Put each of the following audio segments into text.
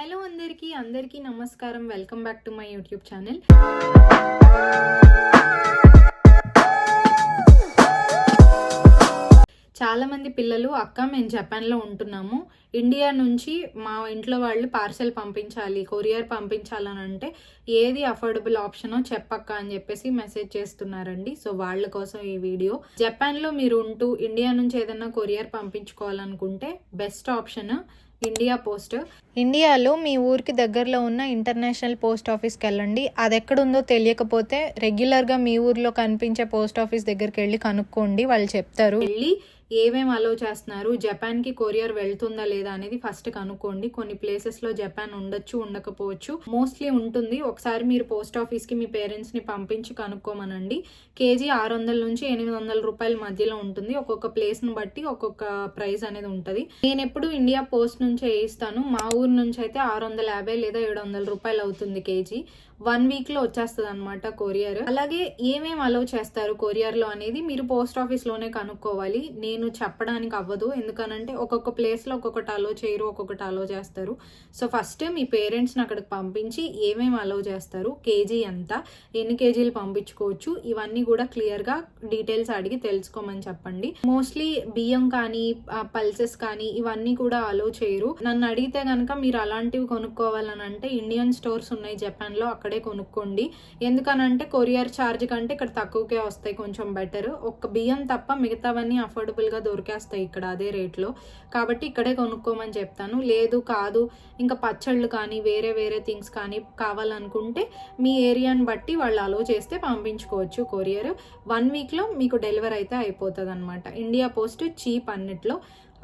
Hello అందరికీ నమస్కారం. Welcome back to my YouTube channel. చాలామంది పిల్లలు అక్క మేము జపాన్లో ఉంటున్నాము, ఇండియా నుంచి మా ఇంట్లో వాళ్ళు పార్సెల్ పంపించాలి, కొరియర్ పంపించాలని అంటే ఏది అఫోర్డబుల్ ఆప్షనో చెప్పక్క అని చెప్పేసి మెసేజ్ చేస్తున్నారండి. సో వాళ్ళ కోసం ఈ వీడియో. జపాన్లో మీరు ఉంటూ ఇండియా నుంచి ఏదైనా కొరియర్ పంపించుకోవాలనుకుంటే బెస్ట్ ఆప్షన్ ఇండియా పోస్ట్. ఇండియాలో మీ ఊరికి దగ్గరలో ఉన్న ఇంటర్నేషనల్ పోస్ట్ ఆఫీస్కి వెళ్ళండి. అది ఎక్కడుందో తెలియకపోతే రెగ్యులర్గా మీ ఊర్లో కనిపించే పోస్ట్ ఆఫీస్ దగ్గరికి వెళ్ళి కనుక్కోండి, వాళ్ళు చెప్తారు. వెళ్ళి ఏమేమి అలో చేస్తున్నారు, జపాన్కి కొరియర్ వెళ్తుందా లేదా అనేది ఫస్ట్ కనుక్కోండి. కొన్ని ప్లేసెస్లో జపాన్ ఉండొచ్చు, ఉండకపోవచ్చు, మోస్ట్లీ ఉంటుంది. ఒకసారి మీరు పోస్ట్ ఆఫీస్కి మీ పేరెంట్స్ని పంపించి కనుక్కోమనండి. కేజీ 600 నుంచి 800 రూపాయల మధ్యలో ఉంటుంది. ఒక్కొక్క ప్లేస్ని బట్టి ఒక్కొక్క ప్రైస్ అనేది ఉంటుంది. నేను ఎప్పుడు ఇండియా పోస్ట్ నుంచి వేయిస్తాను. మా ఊరు నుంచి అయితే 650 లేదా 700 రూపాయలు అవుతుంది కేజీ. 1 వీక్లో వచ్చేస్తుంది అనమాట కొరియర్. అలాగే ఏమేమి అలో చేస్తారు కొరియర్లో అనేది మీరు పోస్ట్ ఆఫీస్లోనే కనుక్కోవాలి. నేను చెప్పడానికి అవ్వదు, ఎందుకనంటే ఒక్కొక్క ప్లేస్లో ఒక్కొక్కటి అలో చేయరు, ఒక్కొక్కటి అలో చేస్తారు. సో ఫస్ట్ మీ పేరెంట్స్ని అక్కడికి పంపించి ఏమేమి అలో చేస్తారు, కేజీ ఎంత, ఎన్ని కేజీలు పంపించుకోవచ్చు, ఇవన్నీ కూడా క్లియర్గా డీటెయిల్స్ అడిగి తెలుసుకోమని చెప్పండి. మోస్ట్లీ బియ్యం కానీ పల్సెస్ కానీ ఇవన్నీ కూడా అలో చేయరు. నన్ను అడిగితే కనుక మీరు అలాంటివి కొనుక్కోవాలని అంటే ఇండియన్ స్టోర్స్ ఉన్నాయి జపాన్లో, అక్కడే కొనుక్కోండి. ఎందుకనంటే కొరియర్ ఛార్జ్ కంటే ఇక్కడ తక్కువకే వస్తాయి, కొంచెం బెటర్. ఒక్క బియ్యం తప్ప మిగతావన్నీ అఫోర్డబుల్గా దొరికేస్తాయి ఇక్కడ అదే రేట్లో. కాబట్టి ఇక్కడే కొనుక్కోమని చెప్తాను. లేదు కాదు ఇంకా పచ్చళ్ళు కానీ వేరే వేరే థింగ్స్ కానీ కావాలనుకుంటే మీ ఏరియాని బట్టి వాళ్ళు అలో చేస్తే పంపించుకోవచ్చు కొరియర్. 1 వీక్లో మీకు డెలివరీ అయితే అయిపోతుంది అనమాట. ఇండియా పోస్ట్ చీప్ అన్నిట్లో.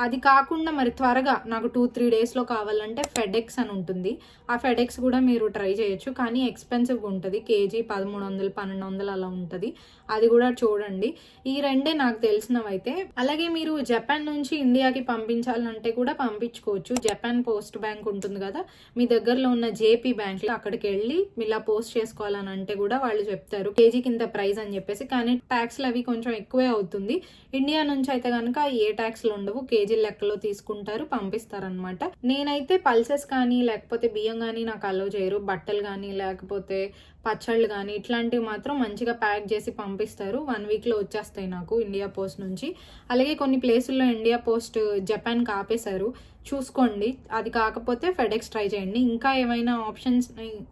అది కాకుండా మరి త్వరగా నాకు 2-3 డేస్లో కావాలంటే ఫెడెక్స్ అని ఉంటుంది. ఆ ఫెడెక్స్ కూడా మీరు ట్రై చేయొచ్చు, కానీ ఎక్స్పెన్సివ్గా ఉంటుంది. కేజీ 1300-1200 అలా ఉంటుంది. అది కూడా చూడండి. ఈ రెండే నాకు తెలిసినవి అయితే. అలాగే మీరు జపాన్ నుంచి ఇండియాకి పంపించాలంటే కూడా పంపించుకోవచ్చు. జపాన్ పోస్ట్ బ్యాంక్ ఉంటుంది కదా, మీ దగ్గరలో ఉన్న జేపీ బ్యాంక్లో అక్కడికి వెళ్ళి ఇలా పోస్ట్ చేసుకోవాలని అంటే కూడా వాళ్ళు చెప్తారు కేజీకి ఇంత ప్రైస్ అని చెప్పేసి. కానీ ట్యాక్స్లు అవి కొంచెం ఎక్కువే అవుతుంది. ఇండియా నుంచి అయితే కనుక ఏ ట్యాక్స్లు ఉండవు, కేజీ లెక్కలో తీసుకుంటారు, పంపిస్తారనమాట. నేనైతే పల్సెస్ కానీ లేకపోతే బియ్యం కానీ నాకు అలో చేయరు. బట్టలు కానీ లేకపోతే పచ్చళ్ళు కానీ ఇట్లాంటివి మాత్రం మంచిగా ప్యాక్ చేసి పంపిస్తారు. 1 వీక్లో వచ్చేస్తాయి నాకు ఇండియా పోస్ట్ నుంచి. అలాగే కొన్ని ప్లేసుల్లో ఇండియా పోస్ట్ జపాన్కి ఆపేశారు, చూసుకోండి. అది కాకపోతే ఫెడెక్స్ ట్రై చేయండి. ఇంకా ఏమైనా ఆప్షన్స్,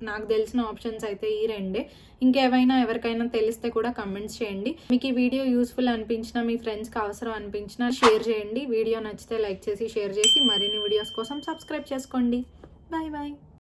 నాకు తెలిసిన ఆప్షన్స్ అయితే ఈ రెండే. ఇంకేమైనా ఎవరికైనా తెలిస్తే కూడా కమెంట్స్ చేయండి. మీకు ఈ వీడియో యూస్ఫుల్ అనిపించినా, మీ ఫ్రెండ్స్కి అవసరం అనిపించినా షేర్ చేయండి. వీడియో నచ్చితే లైక్ చేసి షేర్ చేసి మరిన్ని వీడియోస్ కోసం సబ్స్క్రైబ్ చేసుకోండి. Bye bye.